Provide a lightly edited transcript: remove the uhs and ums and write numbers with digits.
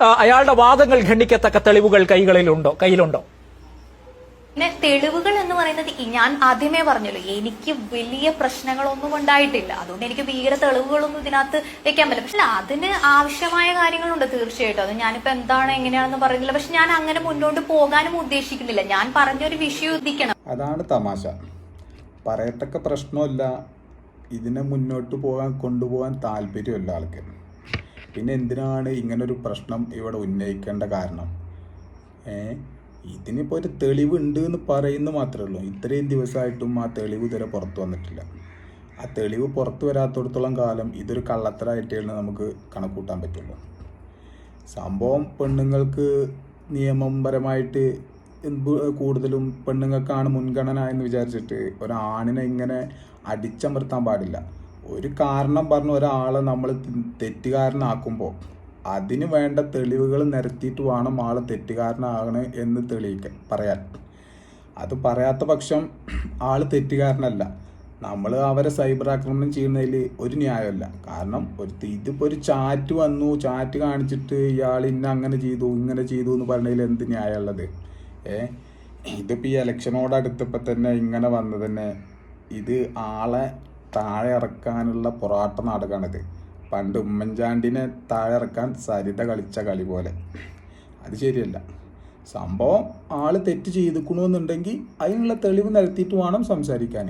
അയാളുടെ വാദങ്ങൾ ഖണ്ഡിക്കത്തക്ക തെളിവുകൾ കയ്യിലുണ്ടോ? പിന്നെ തെളിവുകൾ എന്ന് പറയുന്നത് ഞാൻ ആദ്യമേ പറഞ്ഞല്ലോ, എനിക്ക് വലിയ പ്രശ്നങ്ങളൊന്നും ഉണ്ടായിട്ടില്ല. അതുകൊണ്ട് എനിക്ക് ഭീകര തെളിവുകളൊന്നും ഇതിനകത്ത് വെക്കാൻ പറ്റില്ല. പക്ഷെ അതിന് ആവശ്യമായ കാര്യങ്ങളുണ്ട് തീർച്ചയായിട്ടും. അത് ഞാനിപ്പോ എന്താണ് എങ്ങനെയാണെന്ന് പറയുന്നില്ല. പക്ഷെ ഞാൻ അങ്ങനെ മുന്നോട്ട് പോകാനും ഉദ്ദേശിക്കുന്നില്ല. ഞാൻ പറഞ്ഞൊരു വിഷയം ഉദ്ദേശിക്കണം. അതാണ് തമാശ. പറയത്തക്ക പ്രശ്നമല്ല, ഇതിനെ മുന്നോട്ട് കൊണ്ടുപോകാൻ താല്പര്യമല്ല ആൾക്ക്. പിന്നെ എന്തിനാണ് ഇങ്ങനൊരു പ്രശ്നം ഇവിടെ ഉന്നയിക്കേണ്ട കാരണം? ഇതിനിപ്പോൾ ഒരു തെളിവുണ്ട് എന്ന് പറയുന്നു മാത്രമേ ഉള്ളൂ. ഇത്രയും ദിവസമായിട്ടും ആ തെളിവ് ഇതുവരെ പുറത്തു വന്നിട്ടില്ല. ആ തെളിവ് പുറത്തു വരാത്തിടത്തോളം കാലം ഇതൊരു കള്ളത്തരമായിട്ടാണ് നമുക്ക് കണക്കൂട്ടാൻ പറ്റുള്ളൂ. സംഭവം പെണ്ണുങ്ങൾക്ക് നിയമപരമായിട്ട് കൂടുതലും പെണ്ണുങ്ങൾക്കാണ് മുൻഗണന എന്ന് വിചാരിച്ചിട്ട് ഒരാണിനെ ഇങ്ങനെ അടിച്ചമർത്താൻ പാടില്ല. ഒരു കാരണം പറഞ്ഞ് ഒരാളെ നമ്മൾ തെറ്റുകാരനാക്കുമ്പോൾ അതിന് വേണ്ട തെളിവുകൾ നിരത്തിയിട്ട് വേണം ആൾ തെറ്റുകാരനാകണം എന്ന് പറയാൻ. അത് പറയാത്ത പക്ഷം ആൾ തെറ്റുകാരനല്ല. നമ്മൾ അവരെ സൈബർ ആക്രമണം ചെയ്യുന്നതിൽ ഒരു ന്യായമല്ല. കാരണം ഇതിപ്പോൾ ഒരു ചാറ്റ് വന്നു, ചാറ്റ് കാണിച്ചിട്ട് ഇയാൾ അങ്ങനെ ചെയ്തു ഇങ്ങനെ ചെയ്തു എന്ന് പറഞ്ഞതിൽ എന്ത് ന്യായമുള്ളത്? ഇതിപ്പോൾ ഈ ഇലക്ഷനോടടുത്തപ്പോൾ തന്നെ ഇങ്ങനെ വന്നത് തന്നെ ഇത് ആളെ താഴെ ഇറക്കാനുള്ള പൊറാട്ട നാടകമാണിത്. പണ്ട് ഉമ്മൻചാണ്ടിനെ താഴെ ഇറക്കാൻ സരിത കളിച്ച കളി പോലെ. അത് ശരിയല്ല. സംഭവം ആൾ തെറ്റ് ചെയ്തിക്കണമെന്നുണ്ടെങ്കിൽ അതിനുള്ള തെളിവ് നിരത്തിയിട്ട് വേണം സംസാരിക്കാൻ.